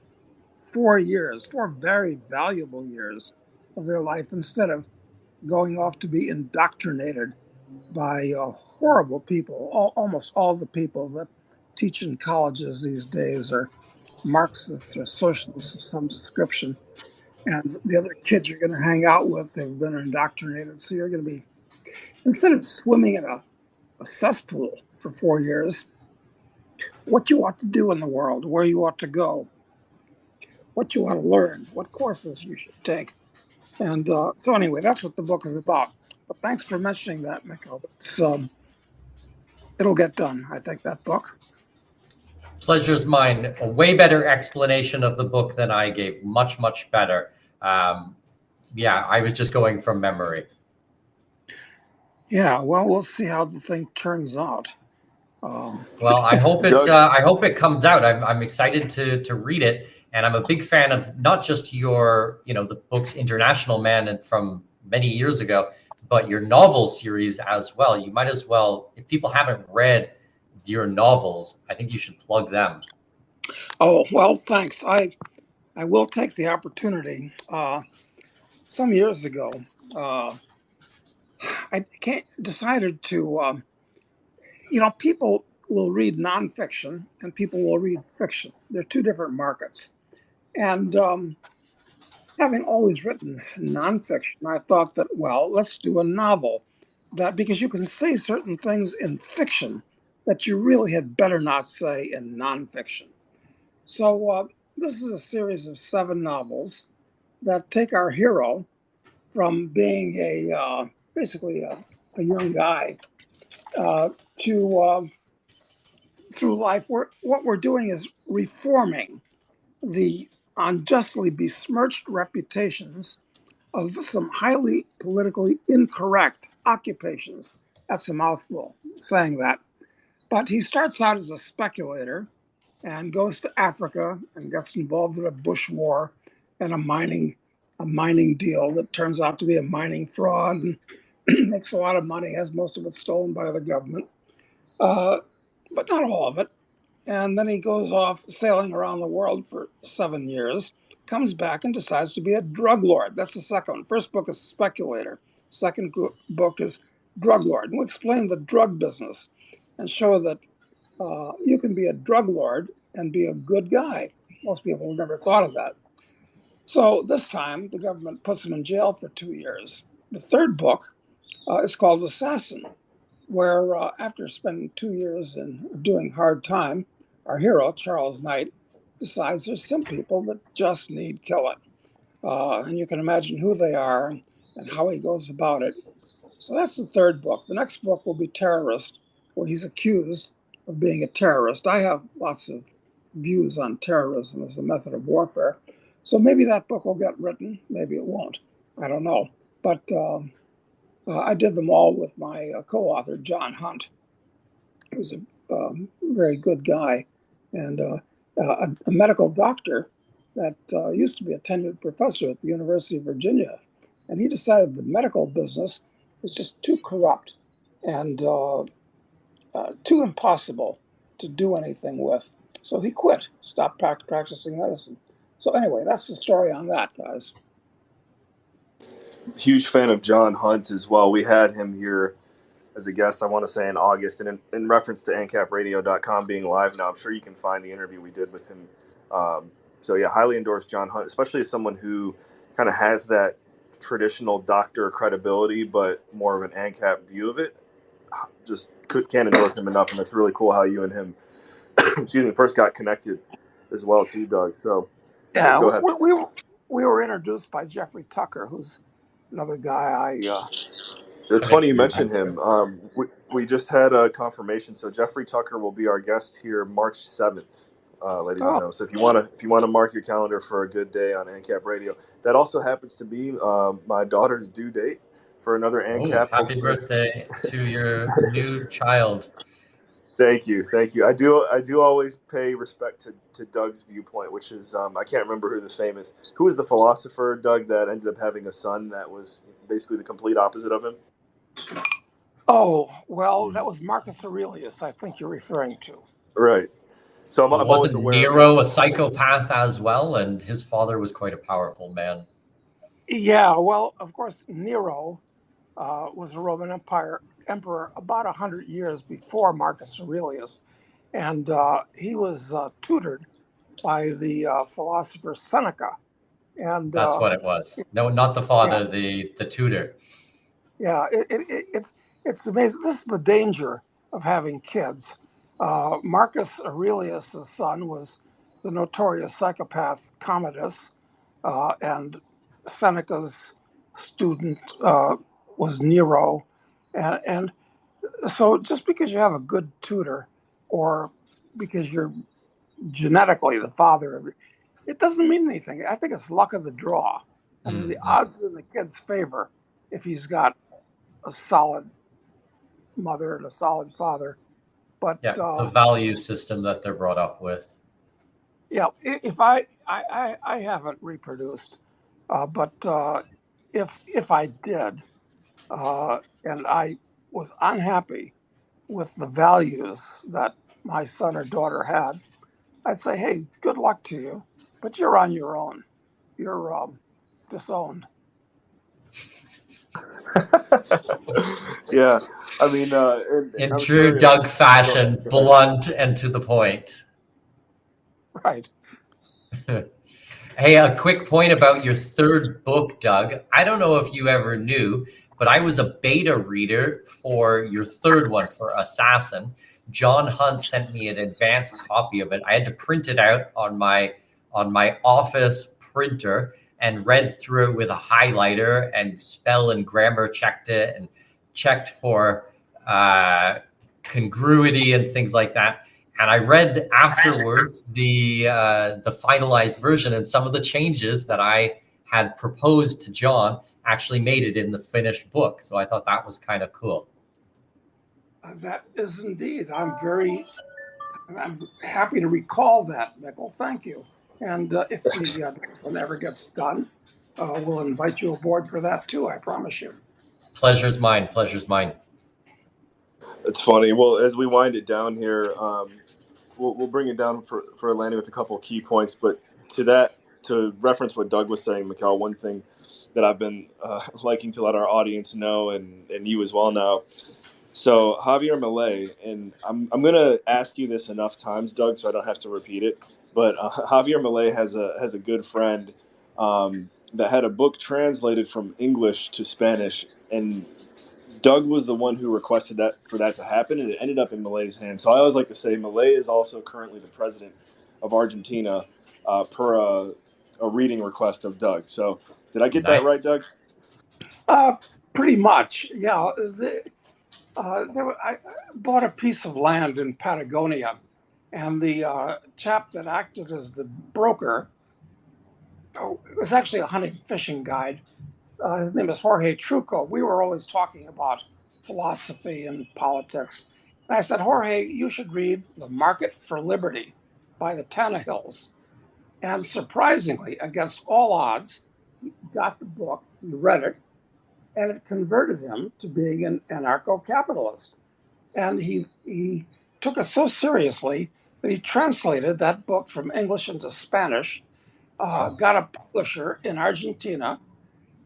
4 years, 4 very valuable years of their life, instead of going off to be indoctrinated by horrible people. Almost all the people that teach in colleges these days are Marxists or socialists of some description. And the other kids you're going to hang out with, they've been indoctrinated. So you're going to be, instead of swimming in a cesspool for 4 years, what you ought to do in the world, where you ought to go, what you ought to learn, what courses you should take. And so anyway, that's what the book is about. But thanks for mentioning that, Mikkel. It'll get done, I think, that book. Pleasure's mine. A way better explanation of the book than I gave. Much, much better. Yeah, I was just going from memory. Yeah, well, we'll see how the thing turns out. Well, I hope it comes out. I'm excited to read it, and I'm a big fan of not just your, the book's International Man and from many years ago, but your novel series as well. You might as well, if people haven't read your novels, I think you should plug them. Oh, well, thanks. I will take the opportunity. Some years ago, I decided to, people will read nonfiction and people will read fiction. They're two different markets. And having always written nonfiction, I thought that, well, let's do a novel. Because you can say certain things in fiction that you really had better not say in nonfiction. So this is a series of 7 novels that take our hero from being basically a young guy to through life. What we're doing is reforming the unjustly besmirched reputations of some highly politically incorrect occupations. That's a mouthful saying that. But he starts out as a speculator and goes to Africa and gets involved in a bush war and a mining deal that turns out to be a mining fraud, and makes a lot of money, has most of it stolen by the government, but not all of it. And then he goes off sailing around the world for 7 years, comes back and decides to be a drug lord. That's the second one. First book is speculator. Second book is drug lord. And we explain the drug business and show that you can be a drug lord and be a good guy. Most people have never thought of that. So this time, the government puts him in jail for 2 years. The third book is called Assassin, where after spending 2 years of doing hard time, our hero, Charles Knight, decides there's some people that just need killing. And you can imagine who they are and how he goes about it. So that's the third book. The next book will be Terrorist, where he's accused of being a terrorist. I have lots of views on terrorism as a method of warfare. So maybe that book will get written, maybe it won't. I don't know. But I did them all with my co-author, John Hunt, who's a very good guy, and a medical doctor that used to be a tenured professor at the University of Virginia. And he decided the medical business is just too corrupt and too impossible to do anything with. So he quit, stopped practicing medicine. So anyway, that's the story on that, guys. Huge fan of John Hunt as well. We had him here as a guest, I want to say in August, and in reference to AnCapRadio.com being live now, I'm sure you can find the interview we did with him. So yeah, highly endorse John Hunt, especially as someone who kind of has that traditional doctor credibility, but more of an AnCap view of it. Just can't endorse him enough, and it's really cool how you and him, excuse me, first got connected as well too, Doug. So yeah, go ahead. We were introduced by Jeffrey Tucker, who's another guy It's funny you mentioned him. We just had a confirmation. So Jeffrey Tucker will be our guest here March 7th, ladies and gentlemen. So if you want to mark your calendar for a good day on AnCap Radio, that also happens to be my daughter's due date for another AnCap. Happy birthday to your new child. Thank you. I do always pay respect to Doug's viewpoint, which is I can't remember who was the philosopher, Doug, that ended up having a son that was basically the complete opposite of him. Oh, well, that was Marcus Aurelius, I think you're referring to. Right. So I'm always Wasn't aware. Nero a psychopath as well? And his father was quite a powerful man. Yeah, well, of course, Nero was a Roman emperor about 100 years before Marcus Aurelius. And he was tutored by the philosopher Seneca. And that's what it was. No, not the father, the tutor. Yeah, it's amazing. This is the danger of having kids. Marcus Aurelius' son was the notorious psychopath Commodus, and Seneca's student was Nero. And so just because you have a good tutor or because you're genetically the father, it doesn't mean anything. I think it's luck of the draw. I mean, the odds are in the kid's favor if he's got a solid mother and a solid father. But the value system that they're brought up with. Yeah, if I haven't reproduced, but if I did, and I was unhappy with the values that my son or daughter had, I'd say, hey, good luck to you, but you're on your own. You're disowned. Yeah, I mean, in true Doug fashion, blunt and to the point. Right. Hey, a quick point about your third book, Doug. I don't know if you ever knew, but I was a beta reader for your third one, for Assassin. John Hunt sent me an advanced copy of it. I had to print it out on my office printer and read through it with a highlighter and spell and grammar checked it and checked for congruity and things like that. And I read afterwards the finalized version, and some of the changes that I had proposed to John actually made it in the finished book. So I thought that was kind of cool. That is indeed. I'm happy to recall that, Mikkel. Thank you. And if the next one ever gets done, we'll invite you aboard for that too, I promise you. Pleasure's mine. Pleasure's mine. It's funny. Well, as we wind it down here, we'll bring it down for landing with a couple of key points. But to reference what Doug was saying, Mikkel, one thing that I've been liking to let our audience know, and you as well know. So Javier Milei, and I'm going to ask you this enough times, Doug, so I don't have to repeat it. But Javier Milei has a good friend that had a book translated from English to Spanish, and Doug was the one who requested for that to happen, and it ended up in Milei's hands. So I always like to say Milei is also currently the president of Argentina per a reading request of Doug. So did I get that right, Doug? Pretty much, yeah. I bought a piece of land in Patagonia, and the chap that acted as the broker was actually a hunting fishing guide. his name is Jorge Truco. We were always talking about philosophy and politics. And I said, Jorge, you should read The Market for Liberty by the Tannehills. And surprisingly, against all odds, he got the book, he read it, and it converted him to being an anarcho-capitalist. And he took it so seriously that he translated that book from English into Spanish, got a publisher in Argentina,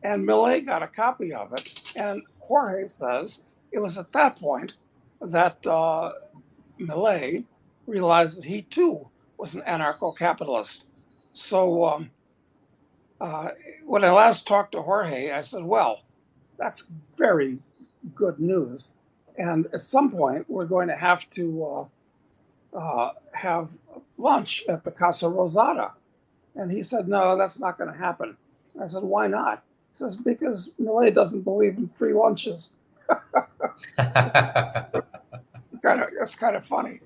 and Millet got a copy of it. And Jorge says it was at that point that Millet realized that he too was an anarcho-capitalist. So when I last talked to Jorge, I said, well, that's very good news. And at some point, we're going to have lunch at the Casa Rosada. And he said, no, that's not going to happen. I said, why not? He says, because Millet doesn't believe in free lunches. That's kind of funny.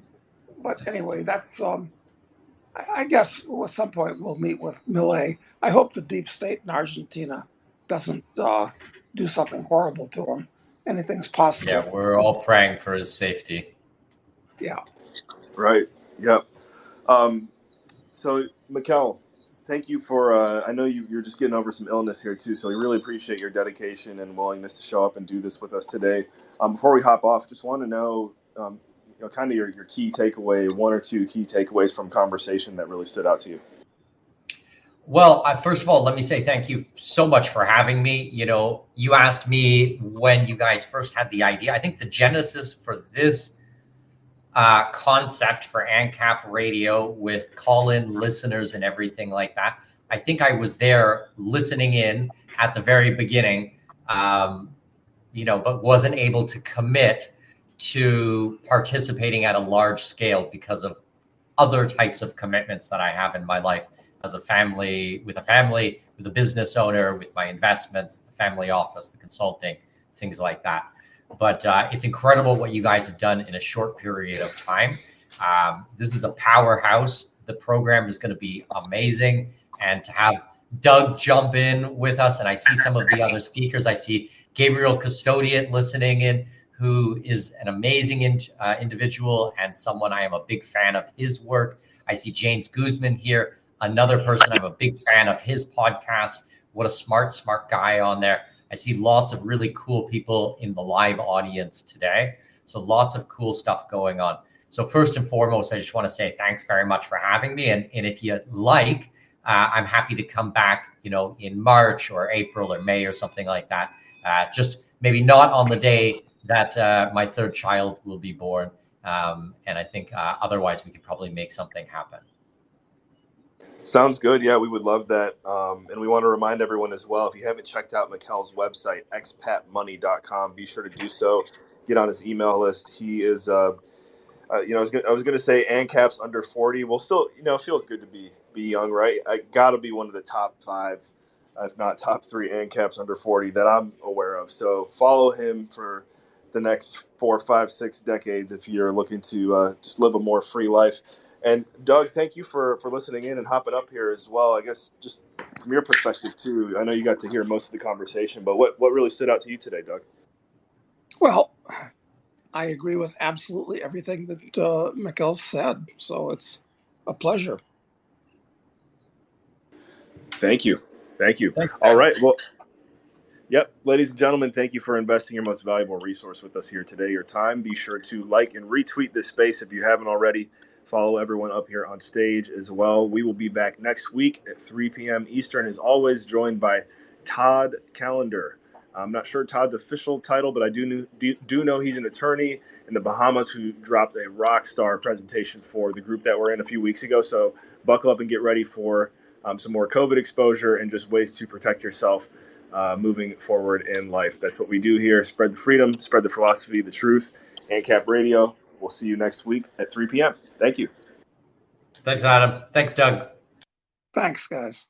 But anyway, that's, I guess at some point we'll meet with Millet. I hope the deep state in Argentina doesn't do something horrible to him. Anything's possible. Yeah, we're all praying for his safety. Yeah. Right. Yep. So, Mikkel, thank you for, I know you're just getting over some illness here too, so we really appreciate your dedication and willingness to show up and do this with us today. Before we hop off, just want to know, kind of your key takeaway, one or two key takeaways from conversation that really stood out to you. Well, first of all, let me say thank you so much for having me. You asked me when you guys first had the idea. I think the genesis for this concept for AnCap radio with call-in listeners and everything like that, I think I was there listening in at the very beginning, but wasn't able to commit to participating at a large scale because of other types of commitments that I have in my life. As a family, with a business owner, with my investments, the family office, the consulting, things like that. But it's incredible what you guys have done in a short period of time. This is a powerhouse. The program is going to be amazing. And to have Doug jump in with us, and I see some of the other speakers. I see Gabriel Custodian listening in, who is an amazing individual and someone I am a big fan of his work. I see James Guzman here, another person I'm a big fan of his podcast. What a smart guy on there. I see lots of really cool people in the live audience today. So lots of cool stuff going on. So first and foremost, I just want to say thanks very much for having me. And if you like, I'm happy to come back, in March or April or May or something like that. Just maybe not on the day that my third child will be born. And I think otherwise we could probably make something happen. Sounds good. Yeah, we would love that. And we want to remind everyone as well, if you haven't checked out Mikkel's website, expatmoney.com, be sure to do so. Get on his email list. He is, I was going to say AnCap's under 40. Well, still, it feels good to be young, right? I got to be one of the top 5, if not top 3 AnCaps under 40 that I'm aware of. So follow him for the next 4, 5, 6 decades if you're looking to just live a more free life. And Doug, thank you for listening in and hopping up here as well. I guess just from your perspective too, I know you got to hear most of the conversation, but what really stood out to you today, Doug? Well, I agree with absolutely everything that Mikkel said. So it's a pleasure. Thank you. Thanks, All right. Well, yep. Ladies and gentlemen, thank you for investing your most valuable resource with us here today, your time. Be sure to like and retweet this space if you haven't already. Follow everyone up here on stage as well. We will be back next week at 3 p.m. Eastern, as always, joined by Todd Callender. I'm not sure Todd's official title, but I do know he's an attorney in the Bahamas who dropped a rock star presentation for the group that we're in a few weeks ago. So buckle up and get ready for some more COVID exposure and just ways to protect yourself moving forward in life. That's what we do here. Spread the freedom, spread the philosophy, the truth. AnCap Radio. We'll see you next week at 3 p.m. Thank you. Thanks, Adam. Thanks, Doug. Thanks, guys.